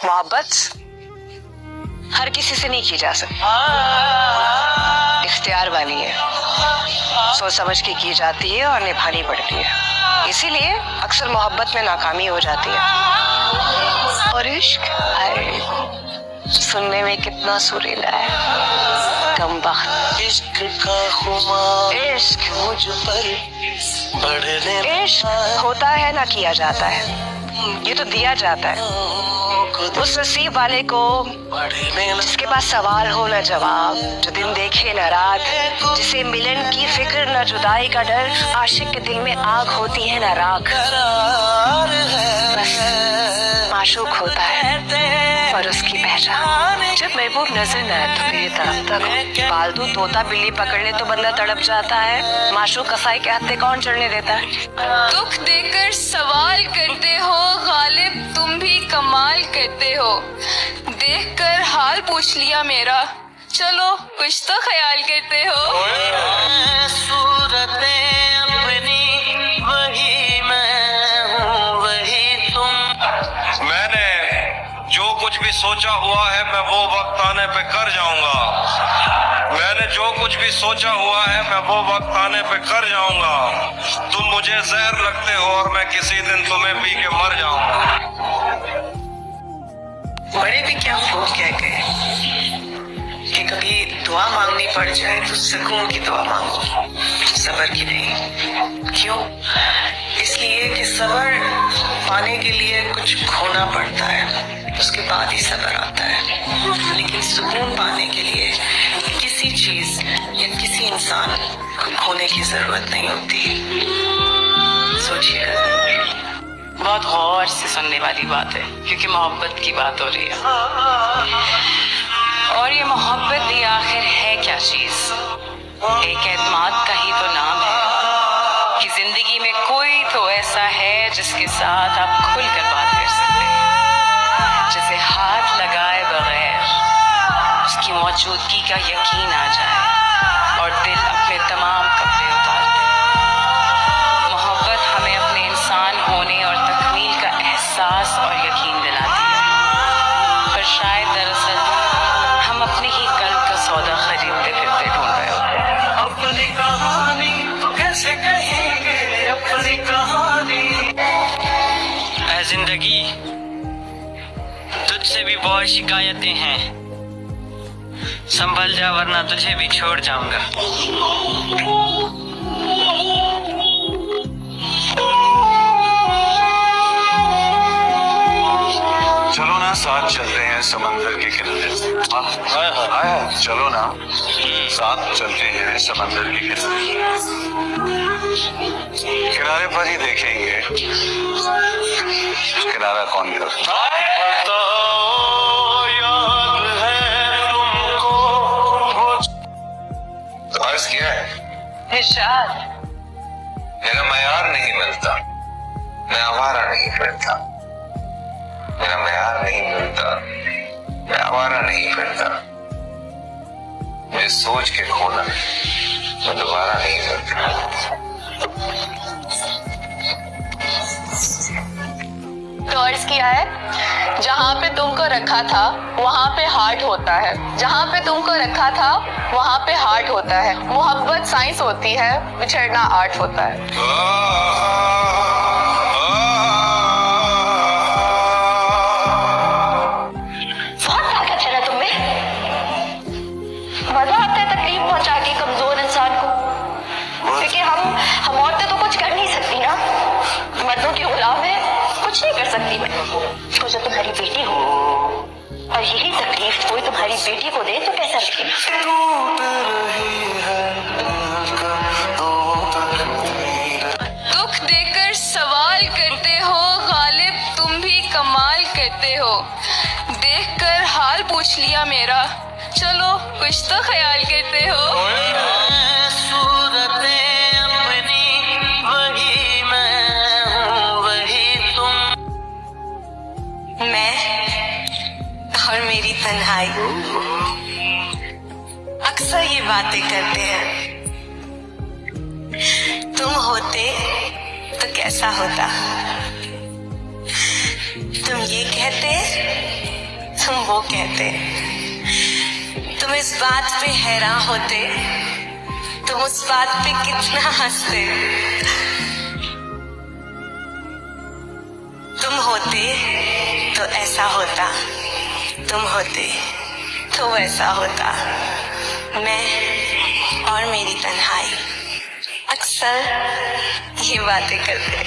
मोहब्बत हर किसी से नहीं की जा सकती, इख्तियार वाली है, सोच समझ के की जाती है और निभानी पड़ती है। इसीलिए अक्सर मोहब्बत में नाकामी हो जाती है। और इश्क सुनने में कितना सुरीला है, कमबख्त। इश्क का खुमार इश्क मुझ पर बढ़ने, इश्क होता है ना किया जाता है, ये तो दिया जाता है उस नसीब वाले को जिसके पास सवाल हो न जवाब, जो दिन देखे न रात, जिसे मिलन की फिक्र न जुदाई का डर, आशिक के दिल में आग होती है न राख। बस माशूक होता है और उसकी पहचान जब महबूब नजर न आए तो मेरी तरफ तक पालतू तोता बिल्ली पकड़ ले तो बंदा तड़प जाता है। माशूक कसाई के हत्थे कौन चढ़ने देता है। दुख देकर सवाल करते हो गालिब, तुम भी कमाल करते हो। देखकर हाल पूछ लिया मेरा, चलो कुछ तो ख्याल करते हो। सूरतें अपनी वही मैं हूँ वही तुम। मैंने जो कुछ भी सोचा हुआ है मैं वो वक्त आने पे कर जाऊंगा। मैंने जो कुछ भी सोचा हुआ है मैं वो वक्त आने पे कर जाऊंगा। तुम मुझे जहर लगते हो और मैं किसी दिन तुम्हें पी के मर जाऊंगा। बड़े भी क्या खूब कह गए कि कभी दुआ मांगनी पड़ जाए तो सुकून की दुआ मांगो, सब्र की नहीं। क्यों? इसलिए कि सब्र पाने के लिए कुछ खोना पड़ता है, उसके बाद ही सब्र आता है। लेकिन सुकून पाने के लिए किसी चीज या किसी इंसान को खोने की जरूरत नहीं होती। सोचिएगा। बहुत गौर से सुनने वाली बात है, क्योंकि मोहब्बत की बात हो रही है। और ये मोहब्बत भी आखिर है क्या चीज? एक एतमाद का ही तो नाम है कि जिंदगी में कोई तो ऐसा है जिसके साथ आप खुलकर बात कर सकते हैं, जिसे हाथ लगाए बगैर उसकी मौजूदगी का यकीन आ जाए और दिल अपने तमाम कपड़े उतार दे। मोहब्बत हमें अपने इंसान होने और तकमील का एहसास और यकीन दिलाती है, पर शायद दरअसल हम अपने ही कल्ब का सौदा खरीदते फिरते ढूंढ रहे होते हैं। अपनी कहानी तो कैसे कहेंगे अपनी कहानी। ऐ जिंदगी, तुझसे भी बहुत शिकायतें हैं, संभल जा वरना तुझे भी छोड़ जाऊंगा। चलो ना साथ चलते हैं समंदर के किनारे। चलो ना साथ चलते हैं समंदर के किनारे। किनारे पर ही देखेंगे किनारा कौन करता है। याद है तुमको तो अर्ज किया है इरशाद, मेरा मयार नहीं मिलता, मैं आवारा नहीं फिरता। मेरा मयार नहीं मिलता, मैं आवारा नहीं फिरता। मैं सोच के खोना मैं दोबारा नहीं मिलता। तो अर्ज किया है, जहाँ पे तुमको रखा था वहाँ पे हार्ट होता है, जहाँ पे तुमको रखा था वहाँ पे हार्ट होता है। मोहब्बत साइंस होती है, बिछड़ना आर्ट होता है। बहुत ताकत है ना तुम में। मजा आता है तकलीफ पहुंचा के कमजोर इंसान को, क्योंकि हम औरतें तो कुछ कर नहीं सकती ना, मर्दों की गुलाम है, कुछ नहीं कर सकती मैं। तो जब तुम्हारी बेटी हो और यही तकलीफ कोई तुम्हारी बेटी को दे तो कैसा लगेगा। दुख देकर सवाल करते हो गालिब, तुम भी कमाल करते हो। देखकर हाल पूछ लिया मेरा, चलो कुछ तो ख्याल करते हो। सूरतें अपनी वही मैं हूँ वही तुम। मैं और मेरी तन्हाई अक्सर ये बातें करते हैं, तुम होते तो कैसा होता। तुम ये कहते तुम वो कहते, तुम इस बात पे हैरान होते, तुम उस बात पे कितना हंसते। तुम होते तो ऐसा होता, तुम होते तो वैसा होता। मैं और मेरी तन्हाई अक्सर ये बातें करते।